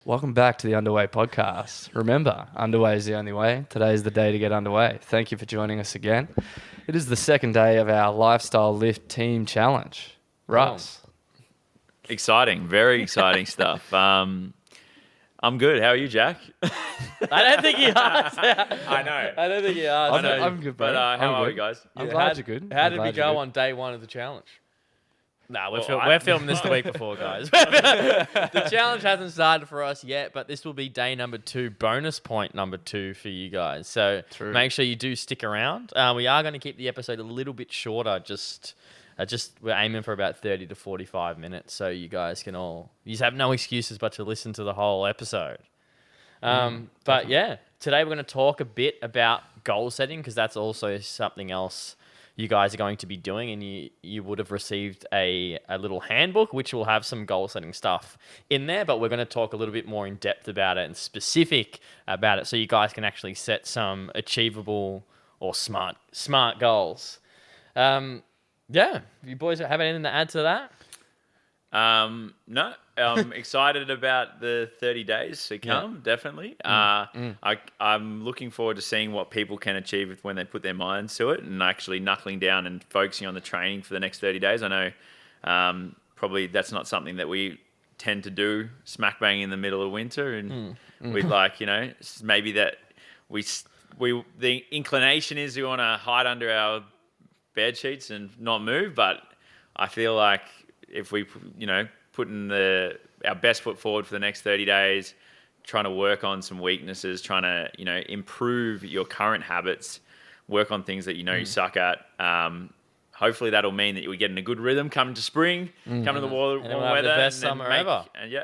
Welcome back to the Underway podcast. Remember, underway is the only way. Today is the day to get underway. Thank you for joining us again. It is the second day of our Lifestyle Lift Team Challenge. Russ. Exciting, very exciting stuff. I'm good. How are you, Jack? I don't think he asked. I know. I don't think he asked. I'm good, bro. But how I'm are good. we, guys? I'm Yeah, glad you're good. How I'm did glad we you're go good. on day one of the challenge? Nah, Well, we're filming this the week before, guys. The challenge hasn't started for us yet, but this will be day number 2, bonus point number 2 for you guys. So True. make sure you do stick around. We are going to keep the episode a little bit shorter. Just we're aiming for about 30 to 45 minutes, so you guys can you have no excuses but to listen to the whole episode. But yeah, today we're going to talk a bit about goal setting because that's also something else you guys are going to be doing, and you would have received a little handbook which will have some goal setting stuff in there, but we're going to talk a little bit more in depth about it and specific about it so you guys can actually set some achievable or smart goals. Yeah, you boys have anything to add to that? No, I'm excited about the 30 days to come, definitely. I'm looking forward to seeing what people can achieve when they put their minds to it and actually knuckling down and focusing on the training for the next 30 days. I know probably that's not something that we tend to do smack bang in the middle of winter. And we'd maybe that the inclination is we want to hide under our bed sheets and not move. But I feel like if we, putting our best foot forward for the next 30 days, trying to work on some weaknesses, trying to, improve your current habits, work on things that you suck at. Hopefully that'll mean that we get in a good rhythm coming to spring, coming to the warm we'll have weather. the best summer ever. And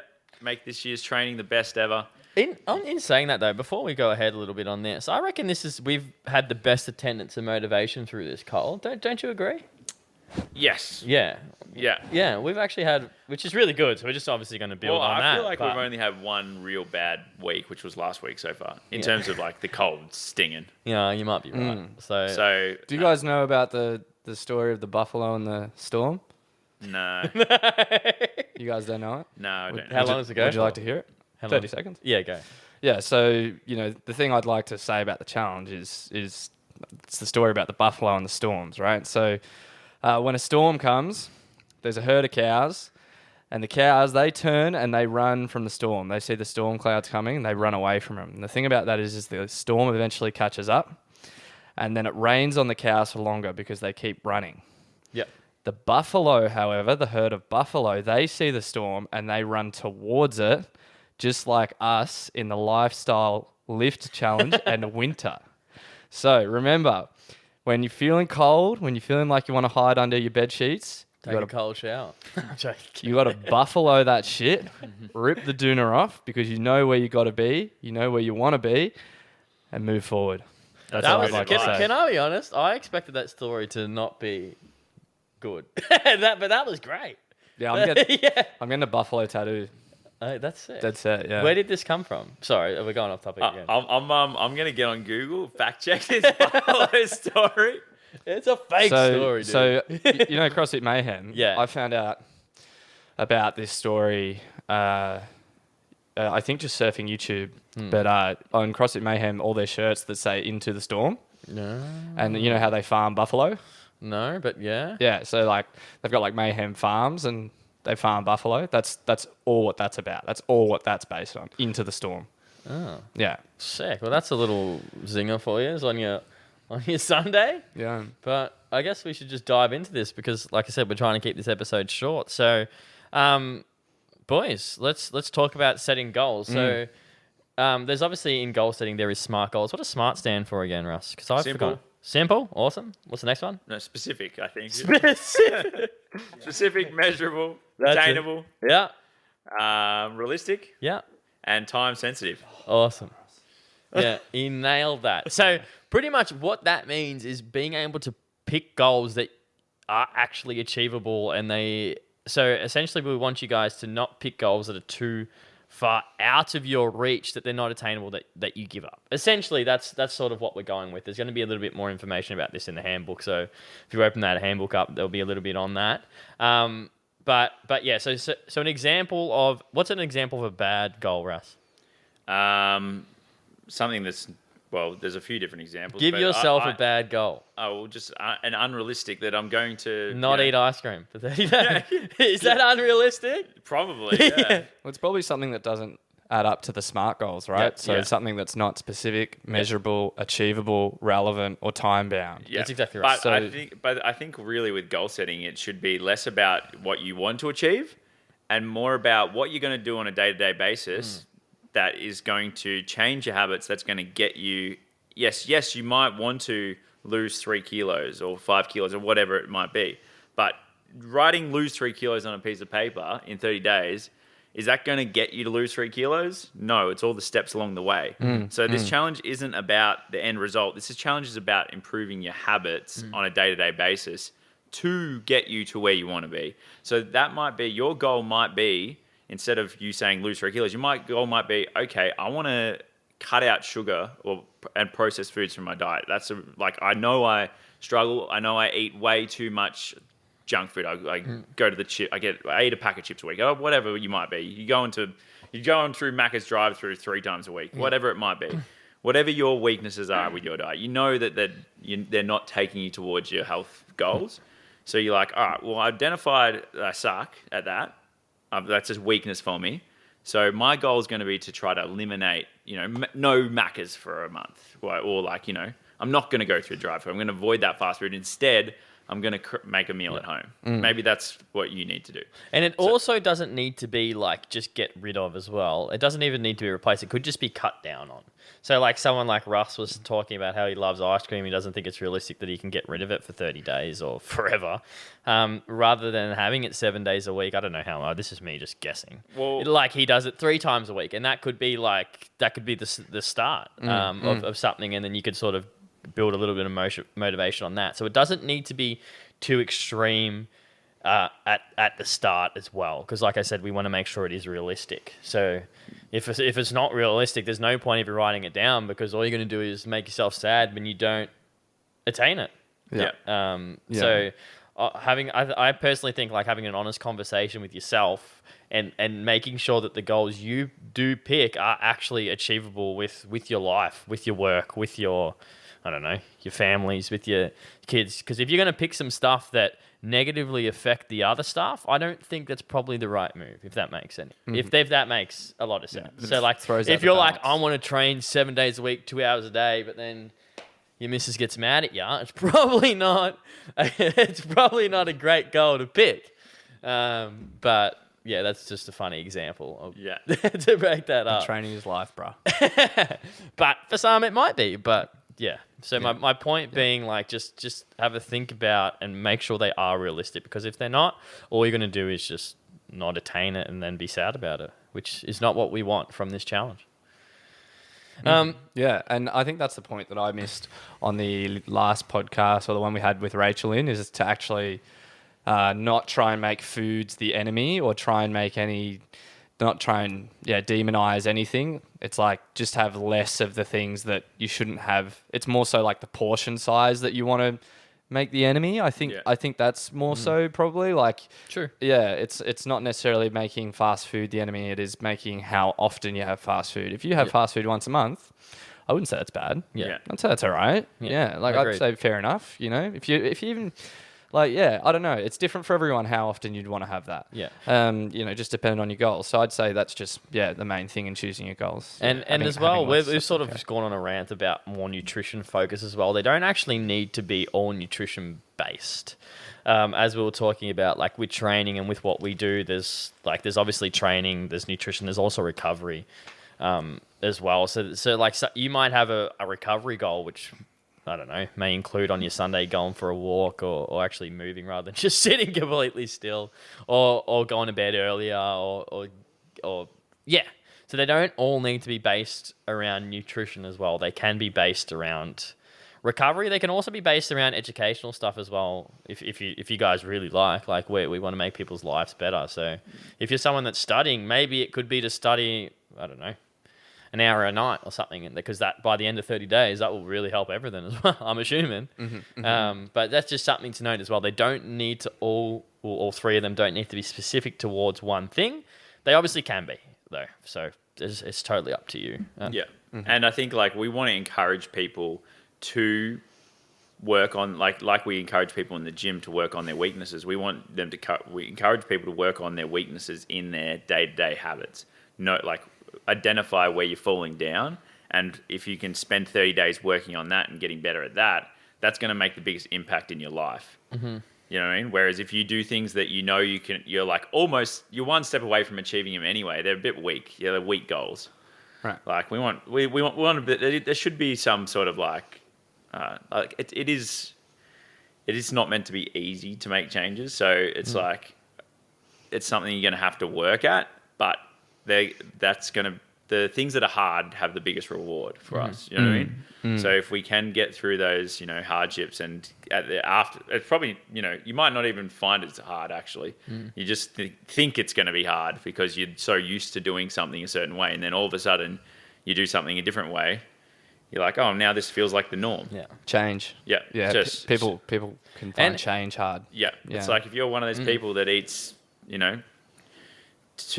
make this year's training the best ever. In saying that though, before we go ahead a little bit on this, I reckon we've had the best attendance and motivation through this, Cole. Don't you agree? Yes. Yeah. Yeah. We've actually had, which is really good. So we're just obviously going to build on that. I feel like we've only had one real bad week, which was last week so far, in terms of like the cold stinging. Yeah, you might be right. So Do you guys know about the story of the buffalo and the storm? no, You guys don't know it? no, I don't. How long does it go? Would you like to hear it? How 30 long? seconds. Yeah, go. Yeah, so, the thing I'd like to say about the challenge is it's the story about the buffalo and the storms, right? So when a storm comes, there's a herd of cows, and the cows, they turn and they run from the storm. They see the storm clouds coming, and they run away from them. And the thing about that is the storm eventually catches up, and then it rains on the cows for longer because they keep running. Yep. The buffalo, however, the herd of buffalo, they see the storm and they run towards it, just like us in the Lifestyle Lift Challenge and winter. So remember, when you're feeling cold, when you're feeling like you want to hide under your bed sheets, Take a cold shower. you got to buffalo that shit, rip the doona off because you know where you got to be, you know where you want to be, and move forward. That's all I'd like to say. Can I be honest? I expected that story to not be good. But that was great. Yeah, Yeah. I'm getting a buffalo tattoo. That's sick. Dead set, yeah. Where did this come from? Sorry, we're going off topic again. I'm gonna get on Google, fact check this buffalo story. It's a fake story, dude. So, CrossFit Mayhem, Yeah. I found out about this story, I think just surfing YouTube, but on CrossFit Mayhem, all their shirts that say "Into the Storm," No. and you know how they farm buffalo? No, but yeah. Yeah, so like they've got like Mayhem Farms and they farm buffalo. That's all what that's about. That's all what that's based on. Into the Storm. Oh, Yeah. sick. Well, that's a little zinger for you on your Sunday. Yeah. But I guess we should just dive into this because, like I said, we're trying to keep this episode short. So, boys, let's talk about setting goals. So, there's obviously in goal setting there is SMART goals. What does SMART stand for again, Russ? Because I've Simple. forgotten. Simple. Awesome. What's the next one? No, specific, I think. Specific. Specific, measurable, That's it. attainable, realistic, Yeah. and time sensitive. Awesome. Yeah, he nailed that. So pretty much what that means is being able to pick goals that are actually achievable, and so essentially we want you guys to not pick goals that are too far out of your reach, that they're not attainable, that you give up. Essentially, that's sort of what we're going with. There's going to be a little bit more information about this in the handbook. So if you open that handbook up, there'll be a little bit on that. But yeah, so an example of what's an example of a bad goal, Russ? Something that's there's a few different examples. Give but yourself a bad goal. I will just an unrealistic that I'm going to Not eat ice cream for 30 days. Is that unrealistic? Probably, yeah. Well, it's probably something that doesn't add up to the SMART goals, right? Yeah, So yeah. it's something that's not specific, measurable, achievable, relevant, or time bound. Yeah, That's exactly right. But I think really with goal setting, it should be less about what you want to achieve, and more about what you're going to do on a day-to-day basis that is going to change your habits. That's going to get you. Yes, you might want to lose 3 kilos or 5 kilos or whatever it might be, but writing lose 3 kilos on a piece of paper in 30 days. Is that going to get you to lose 3 kilos? No, it's all the steps along the way. So this challenge isn't about the end result. This challenge is about improving your habits on a day-to-day basis to get you to where you want to be. So that might be, your goal might be, instead of you saying lose 3 kilos, goal might be, okay, I want to cut out sugar and processed foods from my diet. I know I struggle. I know I eat way too much junk food. I go to the chip. I eat a pack of chips a week. Or whatever you might be. You go on through Macca's drive-through 3 times a week. Whatever it might be. Whatever your weaknesses are with your diet, you know that they're not taking you towards your health goals. So you're like, all right, well, I identified that I suck at that. That's a weakness for me. So my goal is going to be to try to eliminate, no Macca's for a month, or I'm not going to go through a drive-through. I'm going to avoid that fast food. Instead, I'm going to make a meal at home. Maybe that's what you need to do. And it also doesn't need to be just get rid of as well. It doesn't even need to be replaced. It could just be cut down on. So someone like Russ was talking about how he loves ice cream. He doesn't think it's realistic that he can get rid of it for 30 days or forever. Rather than having it 7 days a week. I don't know how long. This is me just guessing. Well, he does it 3 times a week. And that could be the start of something. And then you could sort of build a little bit of motivation on that. So it doesn't need to be too extreme at the start as well, because like I said, we want to make sure it is realistic. So if it's not realistic, there's no point of you writing it down, because all you're going to do is make yourself sad when you don't attain it. Yeah. So I personally think having an honest conversation with yourself and making sure that the goals you do pick are actually achievable with your life, with your work, with your your families, with your kids. Because if you're going to pick some stuff that negatively affect the other stuff, I don't think that's probably the right move, if that makes sense. If that makes a lot of sense. So if you're I want to train 7 days a week, 2 hours a day, but then your missus gets mad at you, it's probably not a great goal to pick. But yeah, that's just a funny example to break that up. Training is life, bro. But for some it might be, but yeah. So my point being just have a think about and make sure they are realistic, because if they're not, all you're going to do is just not attain it and then be sad about it, which is not what we want from this challenge. Yeah, and I think that's the point that I missed on the last podcast, or the one we had with Rachel is to actually not try and make foods the enemy, or not try and demonize anything. It's just have less of the things that you shouldn't have. It's more so the portion size that you want to make the enemy. I think that's more so probably True. Yeah, it's not necessarily making fast food the enemy. It is making how often you have fast food. If you have fast food once a month, I wouldn't say that's bad. Yeah. I'd say that's all right. Yeah, I'd agreed. say fair enough. If you even I don't know. It's different for everyone how often you'd want to have that. Yeah. Just depending on your goals. So I'd say that's just the main thing in choosing your goals. And as well, we've sort of gone on a rant about more nutrition focus as well. They don't actually need to be all nutrition based. As we were talking about, with training and with what we do, there's obviously training, there's nutrition, there's also recovery as well. So you might have a recovery goal, which I don't know, may include on your Sunday going for a walk or actually moving rather than just sitting completely still, or going to bed earlier or yeah. So they don't all need to be based around nutrition as well. They can be based around recovery. They can also be based around educational stuff as well. If you guys really like we want to make people's lives better. So if you're someone that's studying, maybe it could be to study, I don't know, an hour a night or something, and because that by the end of 30 days, that will really help everything as well. I'm assuming. But that's just something to note as well. They don't need to all three of them don't need to be specific towards one thing. They obviously can be though. So it's totally up to you. Yeah. And I think like we want to encourage people to work on like we encourage people in the gym to work on their weaknesses. We want them to we encourage people to work on their weaknesses in their day-to-day habits. Like identify where you're falling down, and if you can spend 30 days working on that and getting better at that, that's going to make the biggest impact in your life. You know what I mean? Whereas if you do things that you know you're like you're one step away from achieving them anyway. They're a bit weak. Yeah, they're weak goals. Right. Like we want a bit. There should be some sort of like it is not meant to be easy to make changes. So it's like it's something you're going to have to work at. But the things that are hard have the biggest reward for us. You know what I mean? So if we can get through those, hardships, and after, it's probably, you might not even find it hard actually. You just think it's going to be hard because you're so used to doing something a certain way, and then all of a sudden you do something a different way. You're like, oh, now this feels like the norm. Yeah. Change. Yeah. Yeah. People can find change hard. Yeah. It's like if you're one of those people that eats, I don't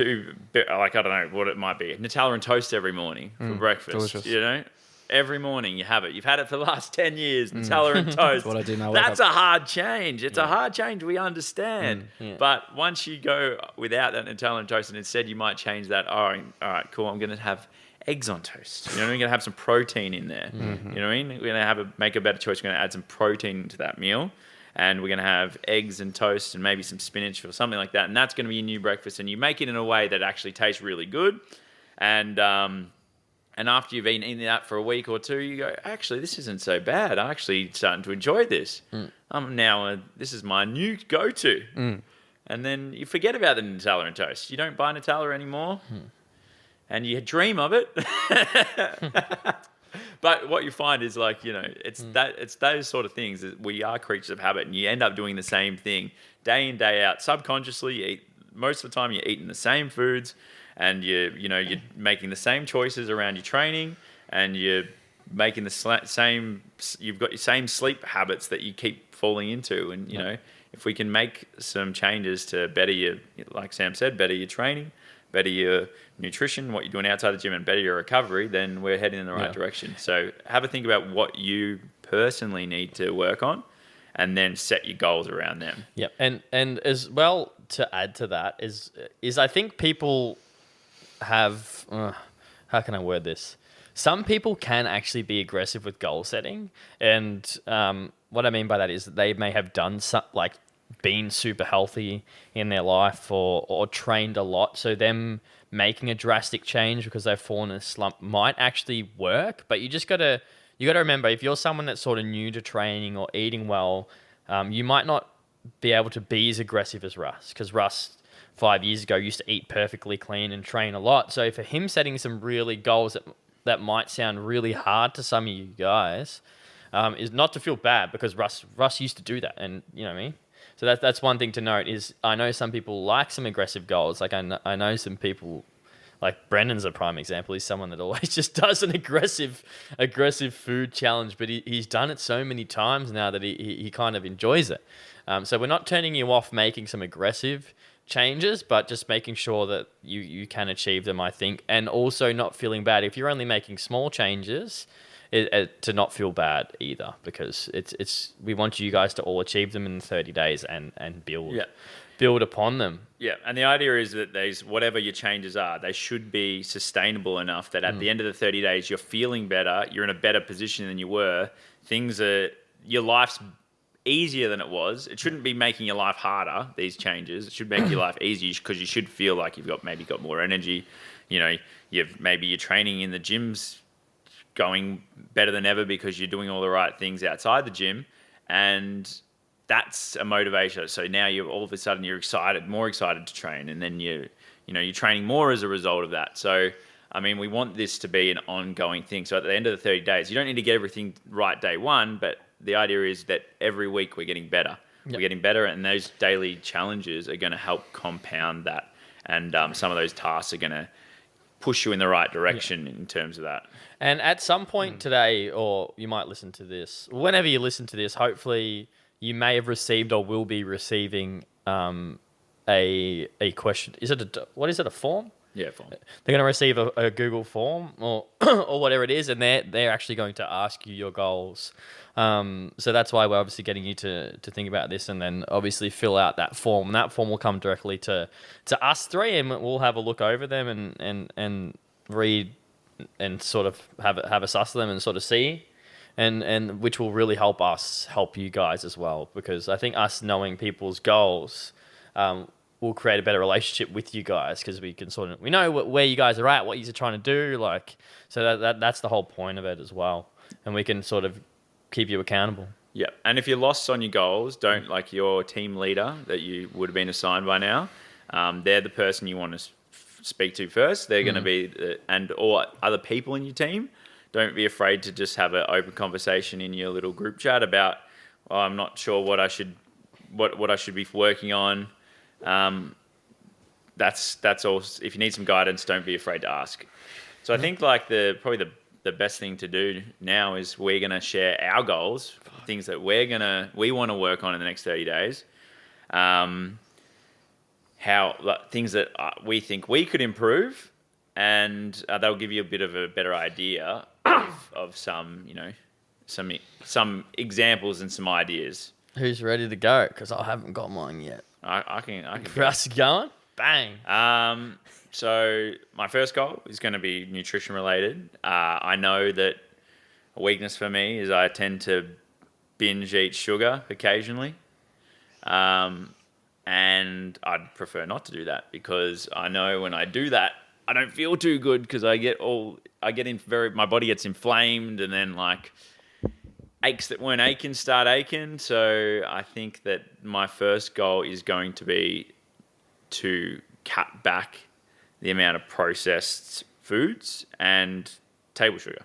know what it might be, Nutella and toast every morning for breakfast. Delicious. Every morning you have it. You've had it for the last 10 years, Nutella and toast. What I do now. That's a hard change. It's a hard change, we understand. But once you go without that Nutella and toast, and instead you might change that, all right, cool, I'm going to have eggs on toast. I'm going to have some protein in there. You know what I mean? We're going to make a better choice. We're going to add some protein to that meal. And we're going to have eggs and toast and maybe some spinach or something like that. And that's going to be your new breakfast. And you make it in a way that actually tastes really good. And after you've eaten that for a week or two, you go, actually, this isn't so bad. I'm actually starting to enjoy this. This is my new go-to. And then you forget about the Nutella and toast. You don't buy Nutella anymore. And you dream of it. But what you find is like, it's those sort of things that we are creatures of habit, and you end up doing the same thing day in, day out. Subconsciously, most of the time you're eating the same foods, and you're making the same choices around your training, and you're making you've got your same sleep habits that you keep falling into. And, if we can make some changes to better like Sam said, better your training, better your nutrition, what you're doing outside the gym, and better your recovery, then we're heading in the right direction. So have a think about what you personally need to work on, and then set your goals around them. Yep. And as well, to add to that is I think people have, how can I word this? Some people can actually be aggressive with goal setting. And what I mean by that is that they may have done been super healthy in their life or trained a lot. So them making a drastic change because they've fallen in a slump might actually work. But you got to remember, if you're someone that's sort of new to training or eating well, you might not be able to be as aggressive as Russ, because Russ 5 years ago used to eat perfectly clean and train a lot. So for him setting some really goals that might sound really hard to some of you guys, is not to feel bad, because Russ used to do that, and you know what I mean? So that's one thing to note. Is I know some people like some aggressive goals. Like I know some people, like Brendan's a prime example. He's someone that always just does an aggressive food challenge, but he's done it so many times now that he kind of enjoys it. So we're not turning you off making some aggressive changes, but just making sure that you can achieve them, I think, and also not feeling bad if you're only making small changes. To not feel bad either, because we want you guys to all achieve them in 30 days and build upon them. Yeah, and the idea is that whatever your changes are, they should be sustainable enough that at the end of the 30 days you're feeling better, you're in a better position than you were. Your life's easier than it was. It shouldn't be making your life harder, these changes. It should make your life easier, because you should feel like you've got more energy. You're training in the gyms going better than ever because you're doing all the right things outside the gym, and that's a motivation. So now all of a sudden you're more excited to train, and then you're training more as a result of that. So I mean, we want this to be an ongoing thing. So at the end of the 30 days, you don't need to get everything right day one, but the idea is that every week we're getting better. Yep. We're getting better, and those daily challenges are going to help compound that. And some of those tasks are going to push you in the right direction in terms of that. And at some point today, or you might listen to this, whenever you listen to this, hopefully you may have received or will be receiving a question. What is it? A form? Yeah, fine. They're going to receive a Google form or or whatever it is, and they're actually going to ask you your goals. So that's why we're obviously getting you to think about this, and then obviously fill out that form. And that form will come directly to us three, and we'll have a look over them and read and sort of have a suss of them and sort of see. And which will really help us help you guys as well, because I think us knowing people's goals will create a better relationship with you guys, because we know where you guys are at, what you're trying to do, so that's the whole point of it as well, and we can sort of keep you accountable. Yeah, and if you're lost on your goals, don't like your team leader that you would have been assigned by now. They're the person you want to speak to first. They're going to be or other people in your team. Don't be afraid to just have an open conversation in your little group chat about, oh, I'm not sure what I should be working on. That's all. If you need some guidance, don't be afraid to ask. So I think probably the best thing to do now is we're going to share our goals, things that we want to work on in the next 30 days. Things that we think we could improve, and they'll give you a bit of a better idea of some examples and some ideas. Who's ready to go? Because I haven't got mine yet. I can. Russ going? Bang. So my first goal is going to be nutrition related. I know that a weakness for me is I tend to binge eat sugar occasionally. And I'd prefer not to do that, because I know when I do that, I don't feel too good, because my body gets inflamed, and then aches that weren't aching start aching. So I think that my first goal is going to be to cut back the amount of processed foods and table sugar.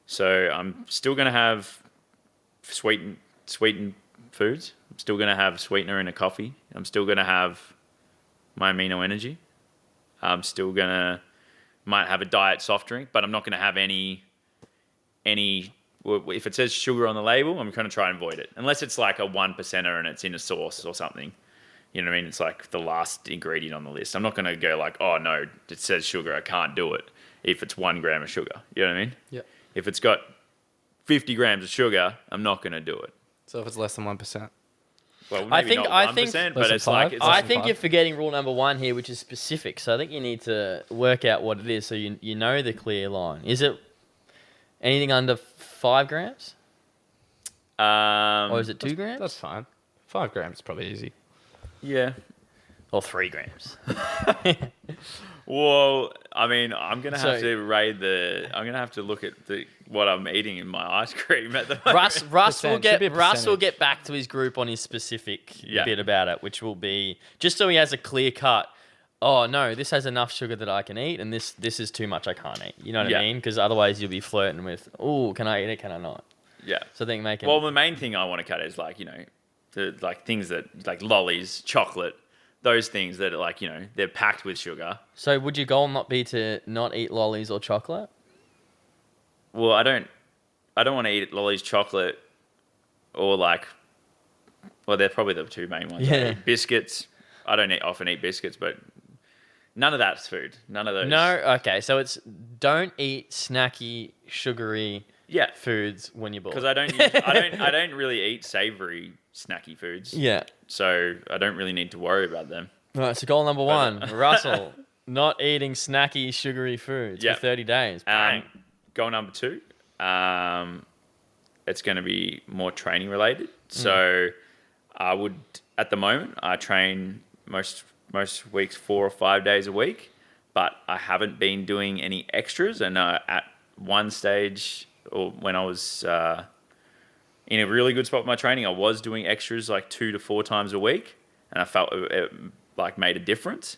So I'm still going to have sweetened foods. I'm still going to have sweetener in a coffee. I'm still going to have my amino energy. I'm still might have a diet soft drink, but I'm not going to have any. If it says sugar on the label, I'm going to try and avoid it, unless it's like a 1%er and it's in a sauce or something. You know what I mean? It's like the last ingredient on the list. I'm not going to go like, oh no, it says sugar, I can't do it. If it's 1 gram of sugar, you know what I mean? Yeah. If it's got 50 grams of sugar, I'm not going to do it. So if it's less than 1%. Well, maybe not 1%, but it's like... I think you're forgetting rule number 1 here, which is specific. So I think you need to work out what it is, so you know the clear line. Is it anything under 5 grams? Or is it 2 grams? That's fine. 5 grams is probably easy. Yeah. Or 3 grams. Well, I mean, I'm gonna have to look at what I'm eating in my ice cream at the moment. Russ will get back to his group on his specific bit about it, which will be just so he has a clear cut. Oh no, this has enough sugar that I can eat, and this is too much I can't eat. You know what I mean? Because otherwise you'll be flirting with, oh, can I eat it? Can I not? Yeah. So I think Well, the main thing I want to cut is things that like lollies, chocolate. Those things that are they're packed with sugar. So would your goal not be to not eat lollies or chocolate? Well, I don't want to eat lollies, chocolate, or they're probably the 2 main ones. Yeah. Biscuits. I don't often eat biscuits, but none of that's food. None of those. No, okay. So it's don't eat snacky, sugary foods when you're bored. Because I don't really eat savory snacky foods. Yeah. So I don't really need to worry about them. All right, so goal number 1, Russell, not eating snacky, sugary foods for 30 days. Bang. Goal number 2, it's going to be more training related. So I would, at the moment, I train most weeks 4 or 5 days a week, but I haven't been doing any extras. And at one stage, or when I was in a really good spot with my training, I was doing extras 2 to 4 times a week, and I felt it made a difference.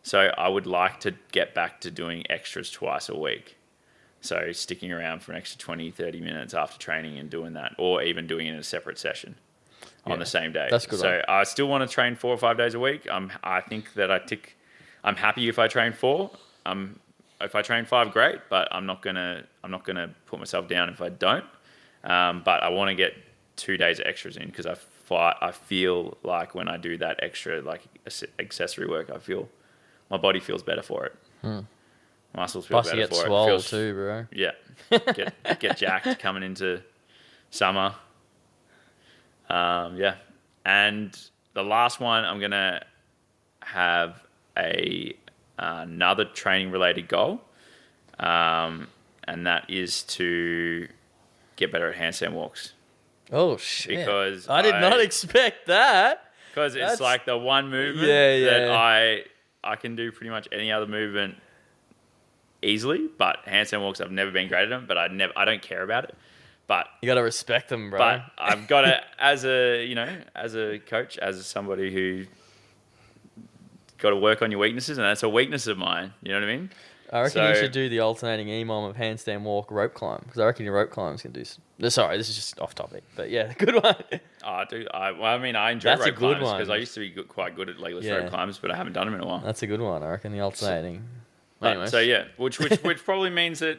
So I would like to get back to doing extras twice a week. So sticking around for an extra 20, 30 minutes after training and doing that, or even doing it in a separate session on the same day. That's good. So I still want to train 4 or 5 days a week. I think that I'm happy if I train 4. I'm if I train 5, great, but I'm not gonna put myself down if I don't. But I want to get 2 days extras in because I feel like when I do that extra like accessory work, I feel my body feels better for it. Muscles feel Plus you better get for it. swole Feels, too, bro. Yeah, get jacked coming into summer. Yeah, and the last one I'm gonna have another training related goal, and that is to get better at handstand walks. Oh shit! Because I did not expect that. Because it's That's- like the one movement Yeah, that yeah. I can do pretty much any other movement easily, but handstand walks I've never been great at them, but I don't care about it. But You gotta respect them, bro. but I've got to as a coach, as somebody who got to work on your weaknesses, and that's a weakness of mine. You know what I mean? I reckon you So- should do the alternating EMOM of handstand walk, rope climb, because I reckon your rope climbs can do. Sorry, this is just off topic, but yeah, good one. Oh, dude, I enjoy That's a rope good climbs because one. I used to be quite good at legless Yeah. rope climbs, but I haven't done them in a while. That's a good one. I reckon the alternating. But, Anyways. so yeah, which probably means that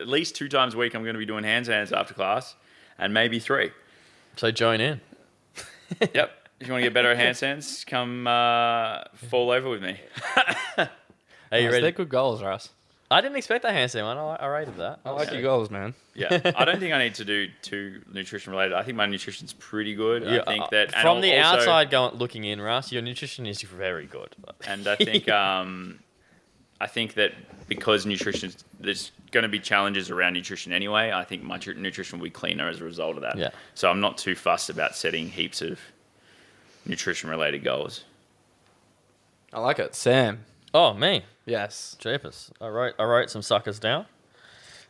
at least 2 times a week I'm going to be doing handstands after class, and maybe 3. So join in. Yep. If you want to get better at handstands, come fall over with me. Are you Nice, ready? they're good goals, Russ. I didn't expect that handstand one. I rated that. I like Okay. your goals, man. Yeah, I don't think I need to do 2 nutrition related. I think my nutrition's pretty good. Yeah, I think that and from the also- outside looking in, Russ, your nutrition is very good. and I think I think that because nutrition, there's going to be challenges around nutrition anyway. I think my nutrition will be cleaner as a result of that. Yeah. So I'm not too fussed about setting heaps of nutrition related goals. I like it. Sam. Oh, me. Yes. Jeepers. I wrote some suckers down.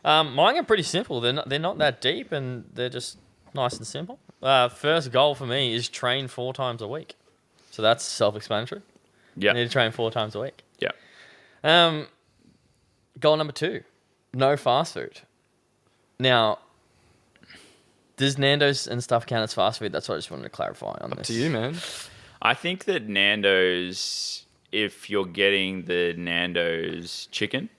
Mine are pretty simple. They're not that deep, and they're just nice and simple. First goal for me is train 4 times a week. So that's self-explanatory. Yeah. I need to train 4 times a week. Yeah. Goal number 2, no fast food. Now, does Nando's and stuff count as fast food? That's what I just wanted to clarify on this. To you, man. I think that Nando's, if you're getting the Nando's chicken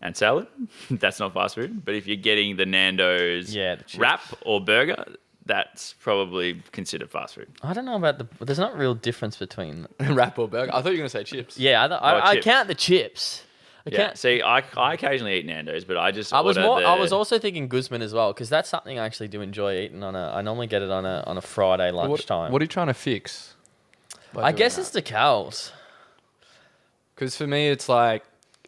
and salad, that's not fast food. But if you're getting the Nando's Yeah, the chips. wrap or burger, that's probably considered fast food. I don't know about there's not a real difference between. Wrap or burger. I thought you were going to say chips. Yeah, I chips. count the chips. I Yeah. can't. See, I occasionally eat Nando's, but I just I was order I was also thinking Guzman as well because that's something I actually do enjoy eating I normally get it on a Friday lunchtime. What are you trying to fix? I guess it's the cows. Because for me, it's like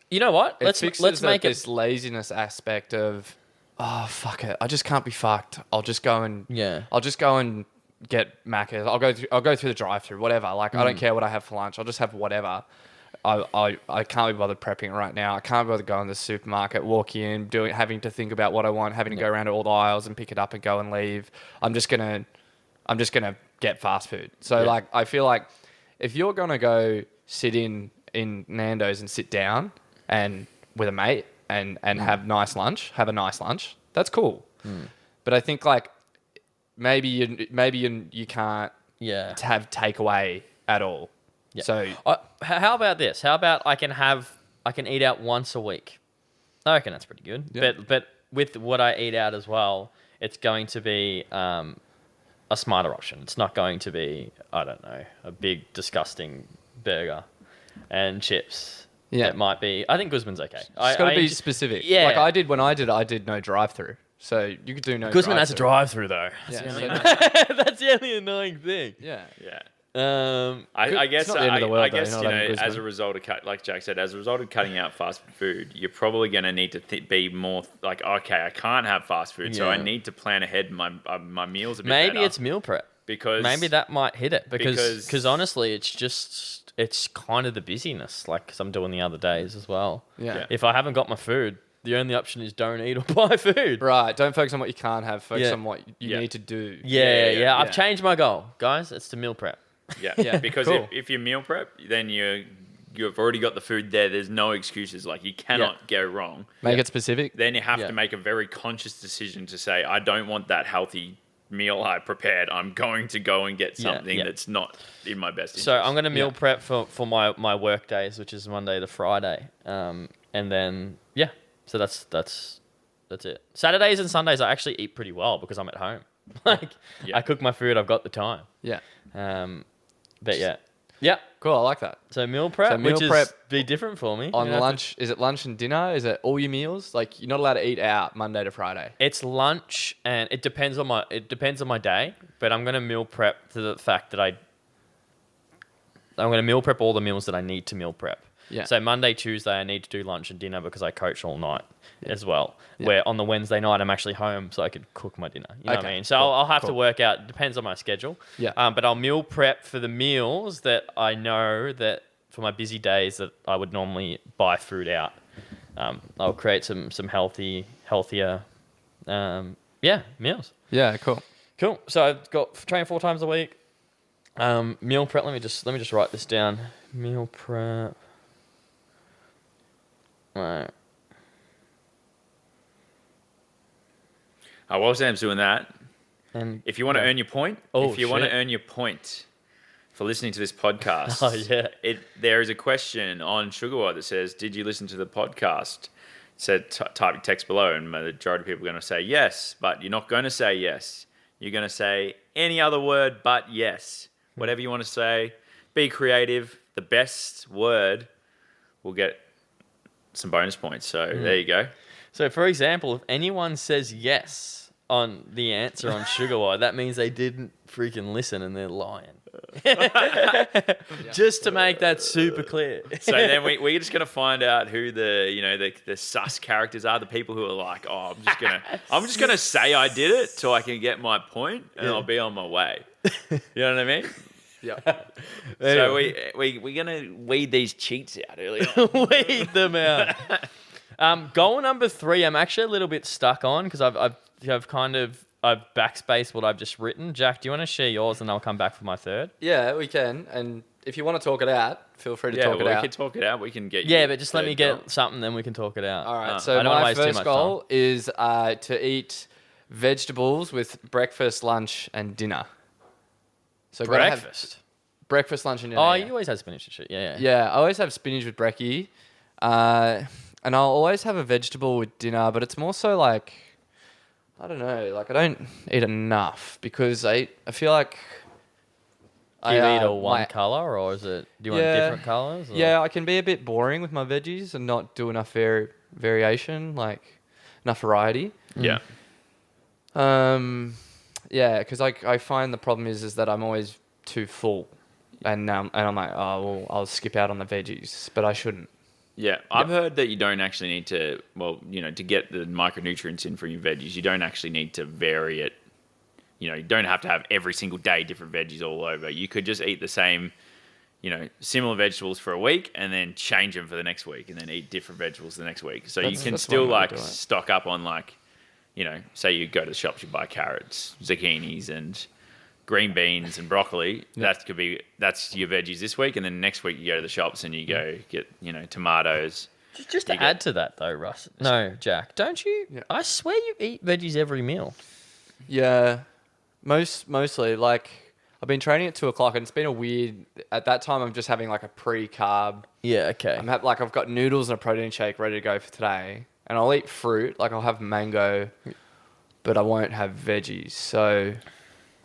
You know what? it Let's fixes make this it. laziness aspect of, oh fuck it, I just can't be fucked. I'll just go and get Macca's. I'll go through the drive-through, whatever. Like I don't care what I have for lunch. I'll just have whatever. I can't be bothered prepping right now. I can't be bothered going to the supermarket, walk in, having to think about what I want, having to go around to all the aisles and pick it up and go and leave. I'm just gonna get fast food. So Yeah. like I feel like if you're gonna go sit in Nando's and sit down and with a mate and have a nice lunch, that's cool. But I think like maybe you can't Yeah. have takeaway at all. Yeah. So How about this? How about I can eat out once a week? I reckon that's pretty good. Yeah. But with what I eat out as well, it's going to be a smarter option. It's not going to be, I don't know, a big disgusting burger and chips. Yeah. It might be. I think Guzman's okay. it's got to be specific. Yeah. Like I did no drive-through. So you could do no Guzman has a drive-through. drive-through though. Yeah, That's, so the no- only, that's the only annoying thing. yeah. Yeah. I I guess not the end of the world, I though, guess not you know, having Guzman. as a result of like Jack said, as a result of cutting out fast food, you're probably going to need to be more like, okay, I can't have fast food, so I Yeah. need to plan ahead my meals a bit maybe better it's meal prep. because Maybe that might hit it because because- honestly, it's kind of the busyness, like 'cause I'm doing the other days as well. Yeah. Yeah. If I haven't got my food, the only option is don't eat or buy food. Right. Don't focus on what you can't have. Focus Yeah. on what you Yeah. need to do. Yeah. I've yeah. changed my goal, guys. It's to meal prep. Yeah, Yeah, because cool. if you meal prep, then you've already got the food there. There's no excuses. Like you cannot go wrong. Make it specific. Then you have Yeah. to make a very conscious decision to say, I don't want that healthy meal I prepared. I'm going to go and get Yeah, something yeah. that's not in my best interest. So I'm going to meal Yeah. prep for my work days, which is Monday to Friday. and then yeah. So that's it. Saturdays and Sundays I actually eat pretty well because I'm at home. Like Yeah. I cook my food. I've got the time. Yeah. But yeah. Cool. I like that. So meal prep, So meal which prep is be different for me. On You know, lunch, is it lunch and dinner? Is it all your meals? Like you're not allowed to eat out Monday to Friday. It's lunch, and it depends on my day. But I'm gonna meal prep to the fact that I'm gonna meal prep all the meals that I need to meal prep. Yeah. So Monday, Tuesday, I need to do lunch and dinner because I coach all night as well. Yeah. Where on the Wednesday night, I'm actually home, so I could cook my dinner. You know what I Okay, mean? So cool, I'll have to cool. work out. Depends on my schedule. Yeah. But I'll meal prep for the meals that I know that for my busy days that I would normally buy food out. I'll create some healthier, meals. Yeah. Cool. Cool. So I've got train 4 times a week. Meal prep. Let me just write this down. Meal prep. Right. While Sam's doing that, And if you want to earn your point, Oh, if you want to shit. earn your point for listening to this podcast, Oh, yeah. There is a question on Sugarwater that says, "Did you listen to the podcast?" It said, type your text below, and the majority of people are going to say yes, but you're not going to say yes. You're going to say any other word but yes. Whatever you want to say, be creative. The best word will get some bonus points. So there you go. So, for example, if anyone says yes on the answer on Sugarwater, that means they didn't freaking listen and they're lying. Just to make that super clear. So then we're just gonna find out who the sus characters are, the people who are like, oh, I'm just gonna say I did it so I can get my point and I'll be on my way. You know what I mean? Yeah. So we're gonna weed these cheats out early on. Weed them out. Goal number 3, I'm actually a little bit stuck on because I've backspaced what I've just written. Jack, do you want to share yours and I'll come back for my third? Yeah, we can. And if you want to talk it out, feel free to talk it we out. can talk it out. We can get Yeah, but just let me third get goal. something, then we can talk it out. All right. I So don't wanna my waste too first much goal time. is to eat vegetables with breakfast, lunch, and dinner. So gotta have Breakfast. breakfast, lunch, and dinner. Oh, yeah. you always had spinach and shit. Yeah. Yeah, I always have spinach with brekkie. And I'll always have a vegetable with dinner, but it's more so like, I don't know, like I don't eat enough because I feel like Do you eat a one my- color, or is it? Do you want Yeah. different colors? or- Yeah, I can be a bit boring with my veggies and not do enough variation, like enough variety. Yeah. Yeah, because I find the problem is that I'm always too full, and I'm like, oh well, I'll skip out on the veggies, but I shouldn't. Yeah, I've heard that you don't actually need to, to get the micronutrients in from your veggies, you don't actually need to vary it. You don't have to have every single day different veggies all over. You could just eat the same, similar vegetables for a week and then change them for the next week and then eat different vegetables the next week. So you can that's still one way to do it. stock up on say you go to the shops, you buy carrots, zucchinis and green beans and broccoli. Yeah. That's your veggies this week, and then next week you go to the shops and you go get tomatoes. Just to You add to that though, Russ. No, Jack, don't you? Yeah. I swear you eat veggies every meal. Yeah, mostly like I've been training at 2:00 and it's been a weird. At that time, I'm just having like a pre-carb. Yeah. Okay. I've got noodles and a protein shake ready to go for today, and I'll eat fruit. Like I'll have mango, but I won't have veggies. So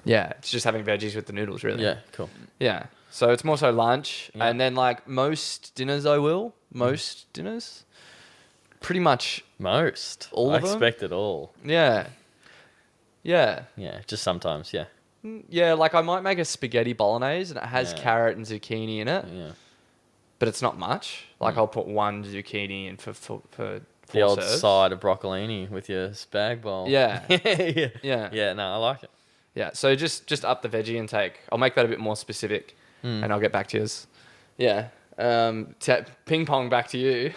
yeah, it's just having veggies with the noodles, really. Yeah. Cool. Yeah. So it's more so lunch, Yeah. and then like most dinners, most dinners, pretty much. Most. All I of them? expect it all. Yeah. Yeah. Yeah. Just sometimes. Yeah. Yeah, like I might make a spaghetti bolognese and it has Yeah. carrot and zucchini in it, Yeah. but it's not much. Like I'll put one zucchini in for The 4 old serves. side of broccolini with your spag bowl. Yeah. yeah. Yeah. Yeah. No, I like it. Yeah, so just up the veggie intake. I'll make that a bit more specific, and I'll get back to yours. Yeah. Ping pong back to you.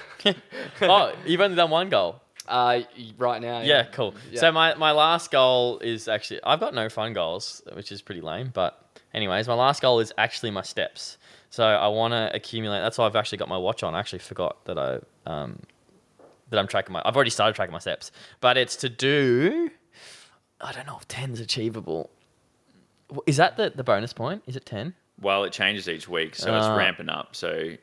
Oh, you've only done one goal. Right now. Yeah, cool. Yeah. So my last goal is actually, I've got no fun goals, which is pretty lame. But anyways, my last goal is actually my steps. So I want to accumulate. That's why I've actually got my watch on. I actually forgot that I'm tracking I've already started tracking my steps, but it's to do. I don't know if 10 is achievable. Is that the bonus point? Is it 10? Well, it changes each week, so it's ramping up. So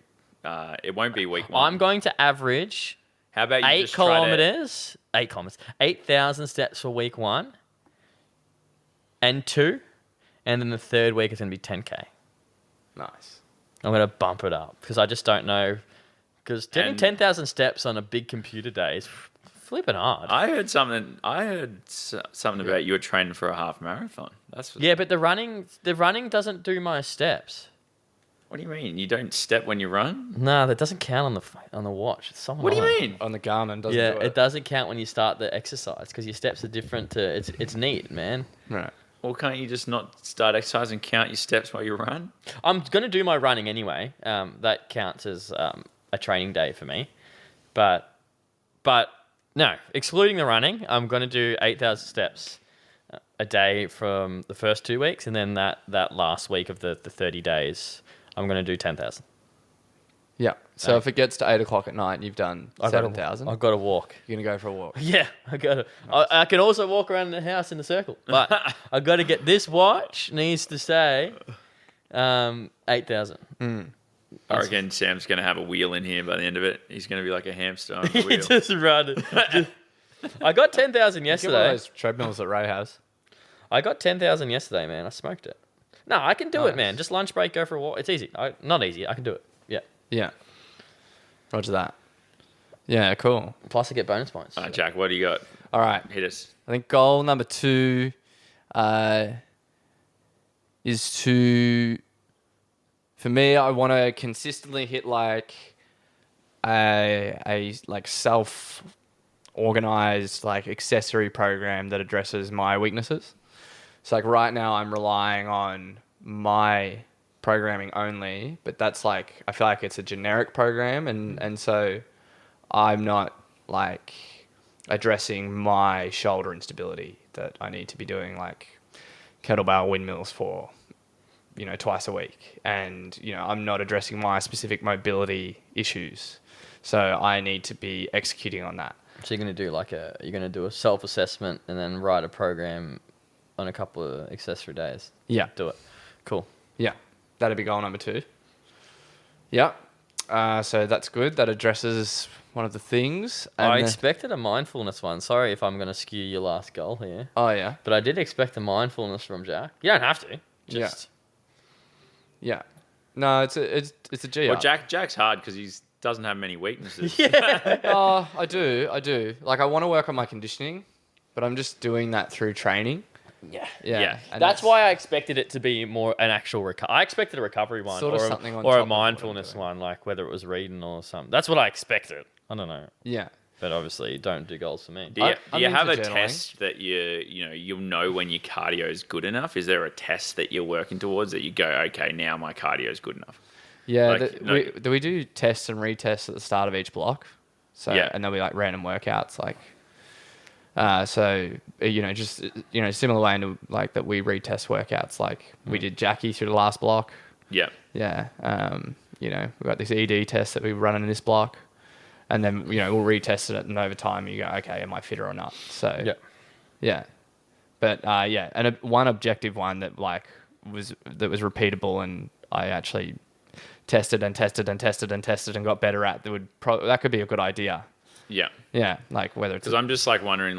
It won't be week 1. I'm going to average How about you 8 just try to- kilometers, 8,000 steps for week 1 and 2, and then the third week is going to be 10K. Nice. I'm going to bump it up because I just don't know. Because doing And- 10,000 steps on a big computer day is flipping hard. I heard something about you were training for a half marathon. Yeah, but the running doesn't do my steps. What do you mean? You don't step when you run? No, that doesn't count on the watch. It's so What do you annoying. mean? On the Garmin, doesn't Yeah, do it doesn't count when you start the exercise because your steps are different. It's neat, man. Right. Well, can't you just not start exercise and count your steps while you run? I'm gonna do my running anyway. That counts as a training day for me. But no, excluding the running, I'm gonna do 8,000 steps a day from the first 2 weeks, and then that last week of the 30 days, I'm gonna do 10,000. Yeah. So if it gets to 8 o'clock at night and you've done 7,000, I've got to walk. you're gonna go for a walk. Yeah, I got to. I can also walk around the house in a circle, but I got to get this watch. Needs to say 8,000. I reckon Sam's going to have a wheel in here by the end of it. He's going to be like a hamster on a wheel. Just run. I got 10,000 Get one of yesterday. those treadmills that Ray has. I got 10,000 yesterday, man. I smoked it. No, I can do it, man. Just lunch break, go for a walk. It's easy. Not easy. I can do it. Yeah. Yeah. Roger that. Yeah, cool. Plus, I get bonus points. All right, Jack, what do you got? All right. Hit us. I think goal number 2 is to, for me, I want to consistently hit like a like self-organized like accessory program that addresses my weaknesses. So like right now I'm relying on my programming only, but that's like, I feel like it's a generic program and so I'm not like addressing my shoulder instability that I need to be doing like kettlebell windmills for, twice a week. And, I'm not addressing my specific mobility issues. So I need to be executing on that. So you're gonna do a self-assessment and then write a program on a couple of accessory days. Yeah. Do it. Cool. Yeah. That'd be goal number 2. Yeah. So that's good. That addresses one of the things. And I then- expected a mindfulness one. Sorry if I'm going to skew your last goal here. Oh, yeah. But I did expect a mindfulness from Jack. You don't have to. Just Yeah. No, it's a G. Well, Jack's hard because he doesn't have many weaknesses. Oh, I do. Like, I want to work on my conditioning, but I'm just doing that through training. yeah. Yeah. And That's why I expected it to be more an actual I expected a recovery one Sort of or something on or top a of what I'm mindfulness doing. one, like whether it was reading or something. That's what I expected. I don't know. Yeah. But obviously, don't do goals for me. Do you, I'm do you have a into journaling. test that you'll know when your cardio is good enough? Is there a test that you're working towards that you go, okay, now my cardio is good enough? Yeah, Like, no- we do tests and retests at the start of each block. So Yeah. and there'll be like random workouts, like just similar way into like that we retest workouts. Like we did Jackie through the last block. Yeah. Yeah, we got this ED test that we run in this block, and then we'll retest it, and over time you go, okay, am I fitter or not? So yeah, but and one objective one that was repeatable, and I actually tested and tested and tested and tested and got better at. That could be a good idea. Yeah. Yeah, like whether it's Because I'm just wondering,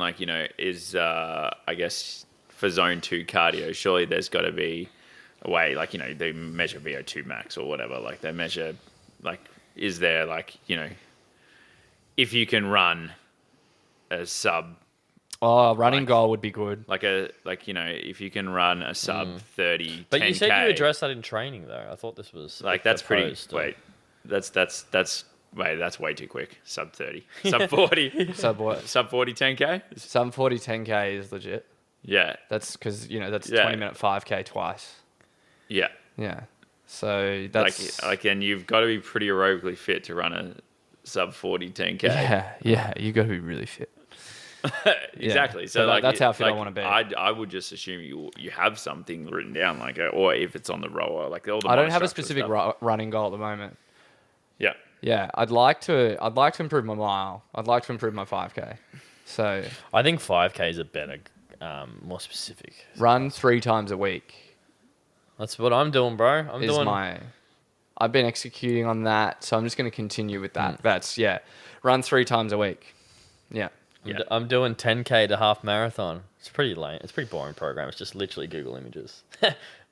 is I guess for zone 2 cardio, surely there's got to be a way, they measure VO2 max or whatever. Like they measure, is there if you can run a sub, running goal would be good. if you can run a sub 30, But 10K, you said you addressed that in training, though. I thought this was that's pretty. proposed. Wait, that's way too quick. Sub 30, sub 40, Sub what? sub 40, 10K. Some 40 10K is legit. Yeah, That's because that's Yeah. 20-minute 5K twice. yeah. Yeah, so that's And you've got to be pretty aerobically fit to run a sub 40 10K. yeah. You got to be really fit. Exactly. So that's how fit I wanna be. I would just assume you have something written down, or if it's on the rower, all the. I don't have a monostructural specific stuff. running goal at the moment. Yeah. Yeah, I'd like to improve my mile. I'd like to improve my 5K. So I think 5K is a better, more specific. run 3 times a week That's what I'm doing, bro. I'm is doing. my. I've been executing on that, so I'm just going to continue with that. That's run 3 times a week. Yeah. I'm doing 10K to half marathon. It's pretty lame. It's a pretty boring program. It's just literally Google images.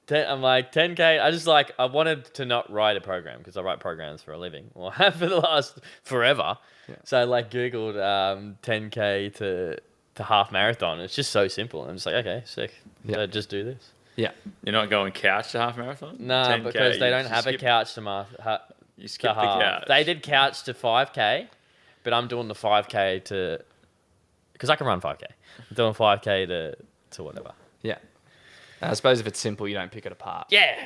I'm like 10K. I wanted to not write a program because I write programs for a living. Well, I have for the last forever. Yeah. So I like Googled 10K to half marathon. It's just so simple. I'm just like, okay, sick. Yeah. So just do this. Yeah. You're not going couch to half marathon? Nah, 10K, because they you don't just have a skip- couch to You to skip the half. couch. They did couch to 5K, but I'm doing the 5K to because I can run 5K. I'm doing 5K to whatever. Yeah. I suppose if it's simple, you don't pick it apart. Yeah,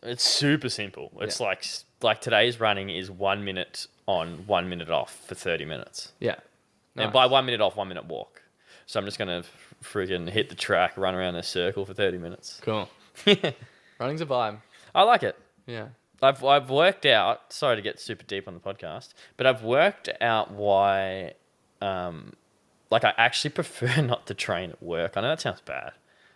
it's super simple. It's like today's running is 1 minute on, 1 minute off for 30 minutes. Yeah. And by 1 minute off, 1 minute walk. So I'm just going to freaking hit the track, run around in a circle for 30 minutes. Cool. Running's a vibe. I like it. Yeah. I've worked out, sorry to get super deep on the podcast, but I've worked out why, I actually prefer not to train at work. I know that sounds bad,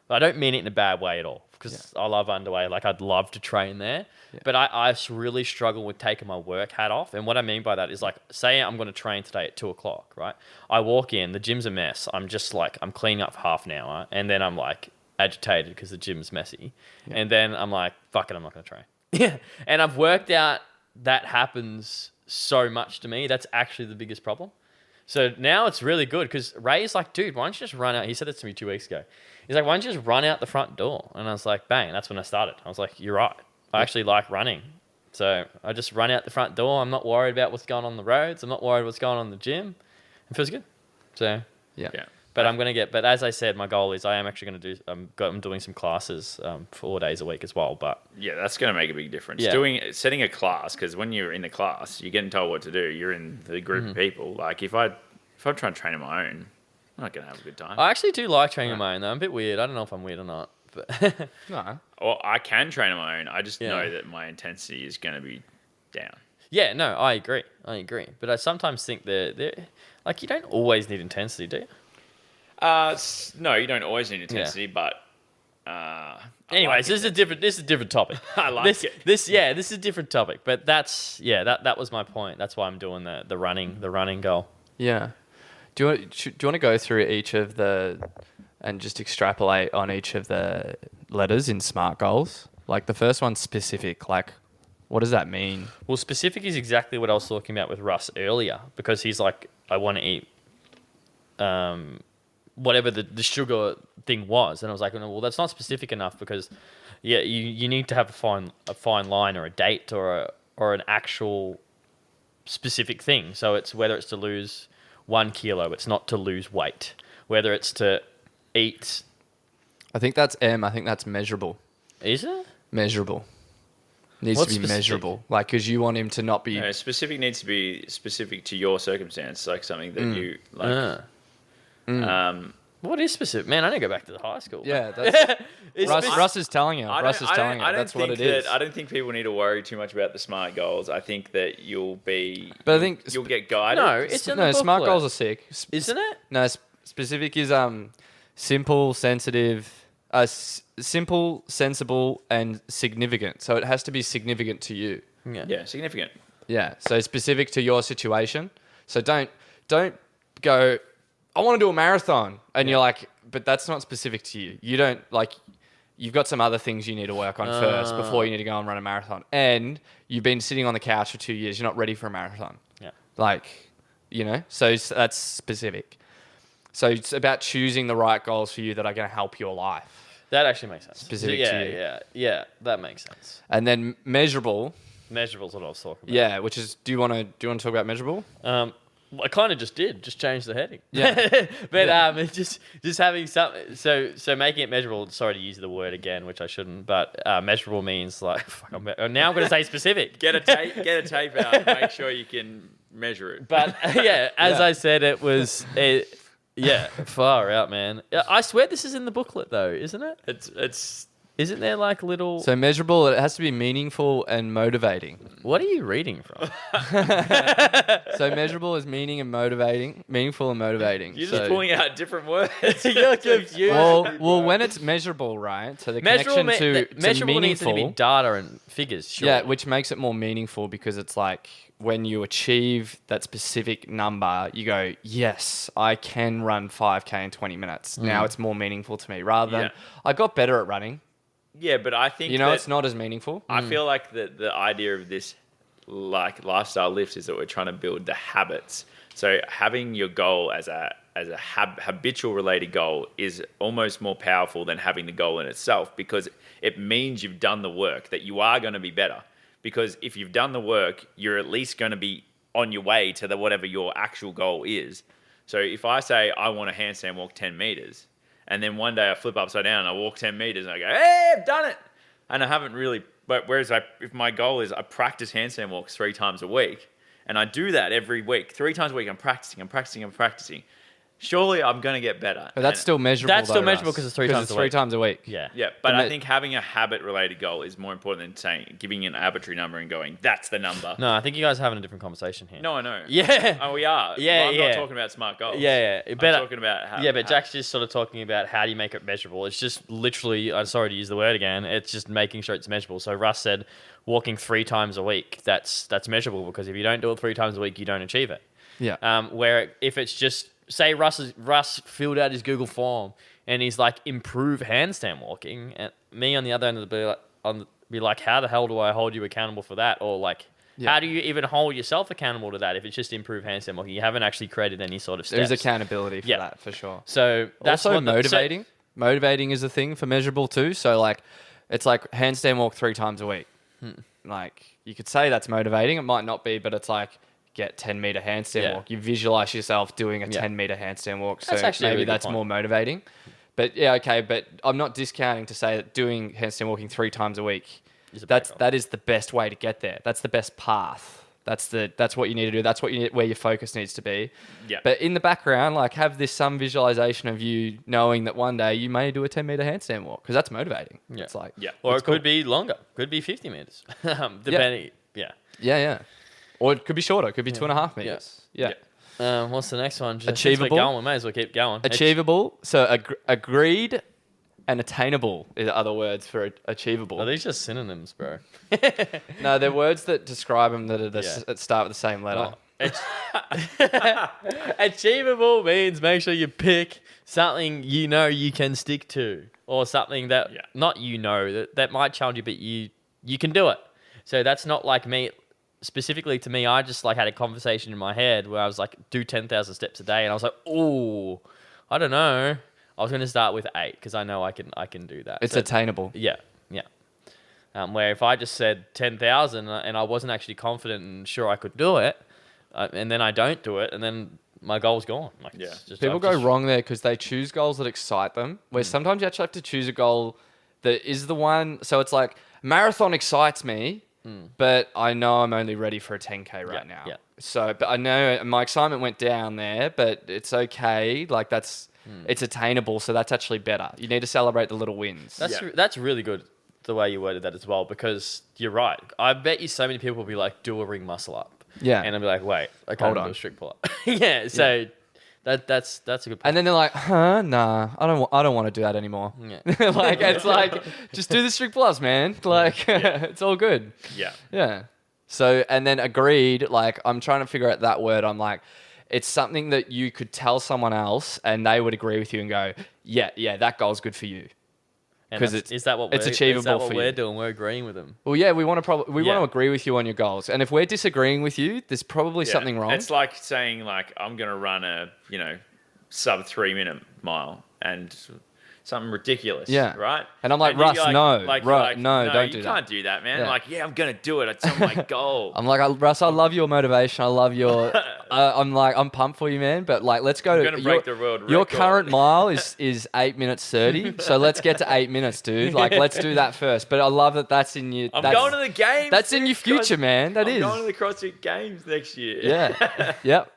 but I don't mean it in a bad way at all because I love underway. Like I'd love to train there, but I really struggle with taking my work hat off. And what I mean by that is like, say I'm going to train today at 2:00, right? I walk in, the gym's a mess. I'm just like, I'm cleaning up for half an hour and then I'm like agitated because the gym's messy. Yeah. And then I'm like, fuck it, I'm not going to train. Yeah. And I've worked out that happens so much to me. That's actually the biggest problem. So now it's really good because Ray's like, dude, why don't you just run out? He said it to me 2 weeks ago. He's like, why don't you just run out the front door? And I was like, bang, that's when I started. I was like, you're right. I actually like running. So I just run out the front door. I'm not worried about what's going on the roads. I'm not worried what's going on in the gym. It feels good. So, Yeah. but I'm going to but as I said, my goal is I am actually going to do, I'm doing some classes 4 days a week as well. But Yeah, that's going to make a big difference. Yeah. Setting a class, because when you're in the class, you're getting told what to do. You're in the group of people. Like if I'm trying to train on my own, I'm not going to have a good time. I actually do like training on my own though. I'm a bit weird. I don't know if I'm weird or not. But No. Or I can train on my own. I just Yeah. know that my intensity is going to be down. yeah, no, I agree. But I sometimes think they're like you don't always need intensity, do you? No, you don't always need intensity, but I Anyways, like this is a different topic. I like this, it. This is a different topic, but that was my point. That's why I'm doing the running goal. Yeah. Do you want to go through each of and just extrapolate on each of the letters in SMART goals? Like the first one's specific. Like, what does that mean? Well, specific is exactly what I was talking about with Russ earlier because he's like, I want to eat whatever the sugar thing was. And I was like, well, that's not specific enough because you need to have a fine line or a date or an actual specific thing. So it's whether it's to lose 1 kilo, it's not to lose weight. Whether it's to eat. I think that's M. I think that's measurable. Is it? Measurable. Needs What's to be specific? measurable. Like, because you want him to not be... No, specific needs to be specific to your circumstance, like something that you like. What is specific? Man, I need to go back to the high school. Yeah, that's... It's Russ is telling you. Russ is telling you. I don't That's what think it is. I don't think people need to worry too much about the SMART goals. I think that you'll be. But I think you'll get guided. No, it's in the No, SMART booklet. goals are sick. Isn't it? No, specific is simple, sensitive, simple, sensible, and significant. So it has to be significant to you. Yeah, significant. Yeah. So specific to your situation. So don't go, I want to do a marathon, and you're like, but that's not specific to you. You don't like. You've got some other things you need to work on first before you need to go and run a marathon. And you've been sitting on the couch for 2 years. You're not ready for a marathon. Yeah. Like, so that's specific. So it's about choosing the right goals for you that are going to help your life. That actually makes sense. Specific yeah, to you. Yeah, that makes sense. And then measurable. Measurable's what I was talking about. Yeah, which is, do you want to talk about measurable? I kind of just change the heading. Yeah. But just having something, so making it measurable, sorry to use the word again, which I shouldn't, but measurable means like, now I'm going to say specific. Get a tape out. And make sure you can measure it. But as I said, it was, far out, man. I swear this is in the booklet though, isn't it? It's Isn't there like little? So measurable, it has to be meaningful and motivating. What are you reading from? So measurable is meaningful and motivating. You're so, just pulling out different words. You're confused. well, when it's measurable, right? So the connection to measurable needs to be meaningful, data and figures. Sure. yeah, which makes it more meaningful because it's like when you achieve that specific number, you go, yes, I can run 5K in 20 minutes. Now it's more meaningful to me rather than Yeah. I got better at running. Yeah, but I think You know, that- it's not as meaningful. I feel like the idea of this like lifestyle lift is that we're trying to build the habits. So having your goal as a habitual related goal is almost more powerful than having the goal in itself because it means you've done the work, that you are going to be better. Because if you've done the work, you're at least going to be on your way to whatever your actual goal is. So if I say I want to handstand walk 10 meters, and then one day I flip upside down and I walk 10 meters and I go, hey, I've done it. And I haven't really, but whereas if my goal is I practice handstand walks 3 times a week, and I do that every week, 3 times a week, I'm practicing. Surely I'm going to get better. But that's And- still measurable. That's still though, measurable Russ, 'cause it's 3 times a three week. times a week. Yeah. Yeah, but The I me- think having a habit-related goal is more important than saying giving an arbitrary number and going, that's the number. No, I think you guys are having a different conversation here. No, I know. Yeah. Oh, we are. Yeah, Well, I'm yeah. not talking about smart goals. Yeah. I'm But talking about how. yeah, but Jack's just sort of talking about how do you make it measurable. It's just literally, I'm sorry to use the word again, it's just making sure it's measurable. So Russ said walking 3 times a week, that's measurable because if you don't do it 3 times a week, you don't achieve it. Yeah. Where if it's just, say Russ filled out his Google form and he's like, improve handstand walking, and me on the other end of the be like, how the hell do I hold you accountable for that? Or like, Yeah. how do you even hold yourself accountable to that if it's just improve handstand walking? You haven't actually created any sort of steps. There's accountability for Yeah. that, for sure. So that's Also what motivating. Motivating is a thing for measurable too. So like, it's like handstand walk 3 times a week. Like you could say that's motivating. It might not be, but it's like get 10-meter handstand Yeah. walk. You visualize yourself doing a Yeah. 10-meter handstand walk. So That's actually a maybe really good that's point. more motivating. But yeah, okay. But I'm not discounting to say that doing handstand walking 3 times a week, Is a better goal. that is the best way to get there. That's the best path. That's what you need to do. That's where your focus needs to be. Yeah. But in the background, like have some visualization of you knowing that one day you may do a 10-meter handstand walk because that's motivating. Yeah. It's like Yeah. Or it's it could cool. be longer. Could be 50 meters. Depending. Yeah. Yeah. Or it could be shorter. It could be 2.5 meters. Yeah. What's the next one? Since Achievable. We're going, we may as well keep going. Achievable. So agreed and attainable are other words for achievable. Are these just synonyms, bro? No, they're words that describe them that are Yeah. that start with the same letter. Achievable means make sure you pick something you know you can stick to, or something that Yeah. not that might challenge you, but you can do it. So that's not like me. Specifically to me, I just like had a conversation in my head where I was like, do 10,000 steps a day, and I was like, oh, I don't know. I was going to start with 8 because I know I can do that. It's So- attainable. yeah. Where if I just said 10,000 and I wasn't actually confident and sure I could do it, and then I don't do it, and then my goal's gone. Like, Yeah. it's just, People I've go just- wrong there because they choose goals that excite them. Where sometimes you actually have to choose a goal that is the one. So it's like marathon excites me, but I know I'm only ready for a 10K right now. yeah. So, but I know my excitement went down there, but it's okay. Like it's attainable. So that's actually better. You need to celebrate the little wins. That's really good the way you worded that as well, because you're right. I bet you so many people will be like, do a ring muscle up. Yeah. And I'll be like, wait, I can't Hold do on. a strict pull up. Yeah. So that's a good point. And then they're like, nah, I don't want to do that anymore. Yeah. Like it's like, just do the strict plus, man. Like it's all good. Yeah. Yeah. So, and then agreed, like, I'm trying to figure out that word. I'm like, it's something that you could tell someone else and they would agree with you and go, yeah, that goal's good for you. And 'Cause that's- it's- is that what it's we're, achievable is that what for we're you. doing? We're agreeing with them. Well, yeah, we want to want Yeah. to agree with you on your goals. And if we're disagreeing with you, there's probably Yeah. something wrong. It's like saying like I'm gonna run a sub 3 minute mile and something ridiculous. Yeah. Right. And I'm like, you're Russ, no, you're no, don't you do can't that. do that, man. Yeah. Like, yeah, I'm gonna do it. It's on my goal. I'm like, Russ, I love your motivation. I love your. I'm pumped for you, man. But like, let's go I'm to gonna break the world Your record. current mile is 8 minutes 30. So let's get to 8 minutes, dude. Like, let's do that first. But I love that that's in your. I'm that's, going to the games. That's in your future, man. That I'm is. going to the CrossFit Games next year. Yeah. Yep.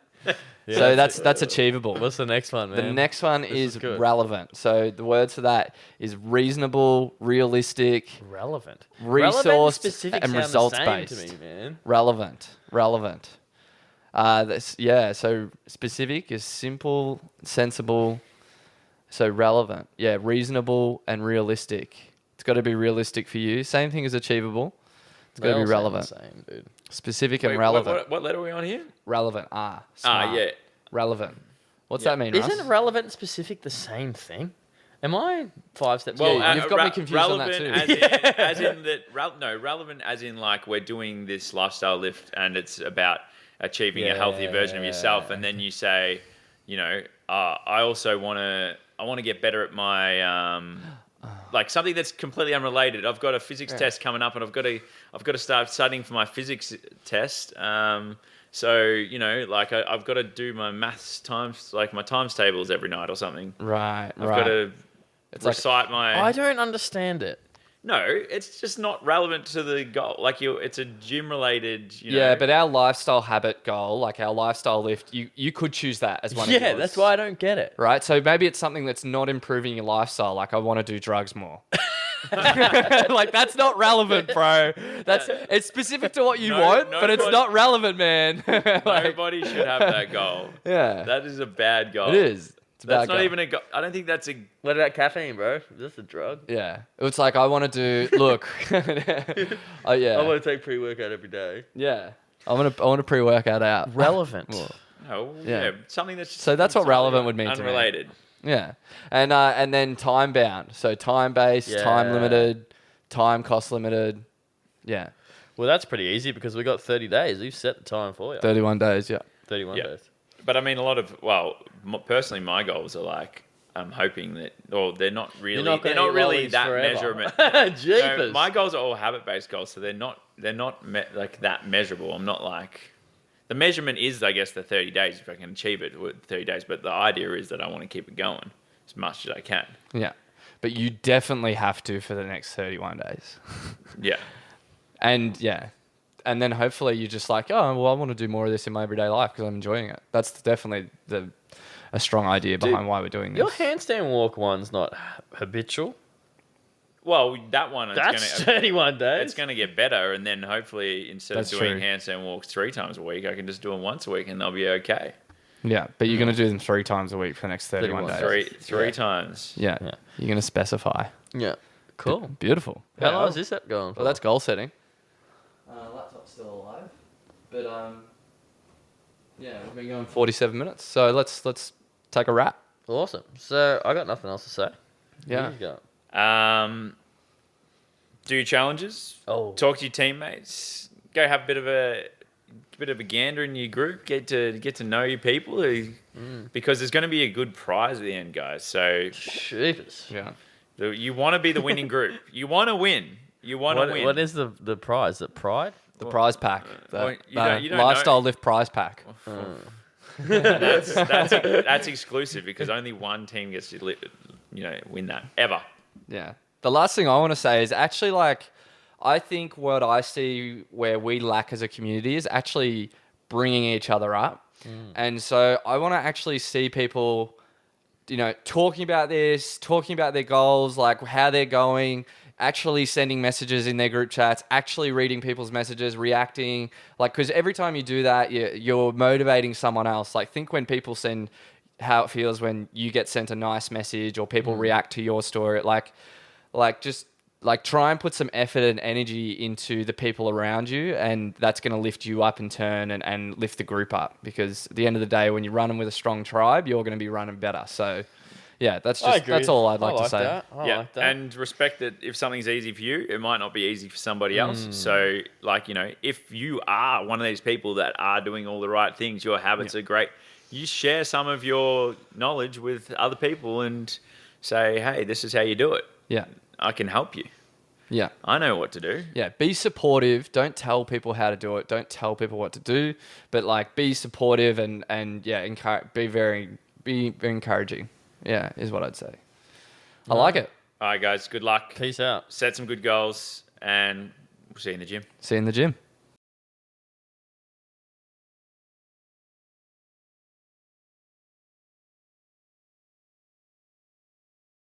Yeah, So that's achievable. What's the next one, man? The next one is is good. relevant. So the words for that is reasonable, realistic, Relevant. resource, Relevant and specific and sound results the same based. to me, man. Relevant. So specific is simple, sensible. So relevant. Yeah, reasonable and realistic. It's got to be realistic for you. Same thing as achievable. It's got to be relevant. Same, dude. Specific Wait, and relevant. what letter are we on here? Relevant. Smart. Yeah. Relevant. What's Yeah. that mean, Russ? Isn't relevant and specific the same thing? Am I 5 steps? Well, behind? you've got me confused on that relevant too. as in that. Relevant as in like we're doing this lifestyle lift and it's about achieving a healthier version of yourself, and then you say, I also want to get better at my like something that's completely unrelated. I've got a physics test coming up, and I've got to start studying for my physics test. So like I've got to do my maths times, like my times tables every night or something. Right. I've got to recite my. I don't understand it. No, it's just not relevant to the goal. Like it's a gym related. Yeah, but our lifestyle habit goal, like our lifestyle lift, you could choose that as one of yours. Yeah, that's why I don't get it. Right? So maybe it's something that's not improving your lifestyle. Like I want to do drugs more. Like that's not relevant, bro. It's specific to what you want, but it's not relevant, man. Like, nobody should have that goal. yeah, That is a bad goal. it is. It's a That's bad not goal. even a goal. I don't think that's a. What about caffeine, bro? Is this a drug? Yeah, it's like I want to do. Look, oh yeah, I want to take pre-workout every day. yeah. I want to pre-workout out. Relevant. No, Yeah. something that's. So that's what something relevant would mean to me. Unrelated. Yeah, and then time bound. So time based, time Yeah. limited, time cost limited. Yeah, Well, that's pretty easy because we got 30 days. We've set the time for you. 31 days. Yeah. 31 Yeah. days. But I mean, personally, my goals are like I'm hoping that, or they're not really, not they're gonna not eat really lollies that forever. measurement. Jeepers. No, my goals are all habit-based goals, so they're not like that measurable. I'm not like the measurement is, I guess, the 30 days if I can achieve it with 30 days. But the idea is that I want to keep it going as much as I can. Yeah, but you definitely have to for the next 31 days. Yeah. And yeah, and then hopefully you're just like, oh, well, I want to do more of this in my everyday life because I'm enjoying it. That's definitely a strong idea behind why we're doing this. Your handstand walk one's not habitual. Well, that one That's 31 days. it's going to get better, and then hopefully instead That's of doing true. handstand walks 3 times a week, I can just do them once a week, and they'll be okay. Yeah, but you're going to do them 3 times a week for the next 31 days. 31 Three Yeah. times. Yeah. Yeah. You're going to specify. Yeah. Cool. Beautiful. How Yeah. long is this app going for? Well, that's goal setting. Laptop's still alive, but yeah, we've been going 47 minutes. So let's take a wrap. Awesome. So I got nothing else to say. Yeah. You go. Do challenges. Oh. Talk to your teammates. Go have a bit of a gander in your group. Get to know your people, because there's going to be a good prize at the end, guys. So Jeepers. Yeah. you want to be the winning group. You want to win. You want to win. What is the prize? Is it pride? The prize pack. The, well, you don't lifestyle know. lift prize pack. That's exclusive because only one team gets to win that ever. Yeah. The last thing I want to say is actually like, I think what I see where we lack as a community is actually bringing each other up. And so I want to actually see people, talking about this, talking about their goals, like how they're going, actually sending messages in their group chats, actually reading people's messages, reacting. Like, because every time you do that, you're motivating someone else. Like, think when people send how it feels when you get sent a nice message or people react to your story. Just try and put some effort and energy into the people around you, and that's going to lift you up in turn and lift the group up, because at the end of the day, when you're running with a strong tribe, you're going to be running better. So yeah, that's all I'd like to say. I Yeah, like that. and respect that if something's easy for you, it might not be easy for somebody else. So, if you are one of these people that are doing all the right things, your habits are great, you share some of your knowledge with other people and say, hey, this is how you do it. Yeah. I can help you. Yeah. I know what to do. Yeah, be supportive. Don't tell people how to do it. Don't tell people what to do. But be supportive and be very encouraging. Yeah, is what I'd say. I like it. All right, guys. Good luck. Peace out. Set some good goals, and we'll see you in the gym. See you in the gym.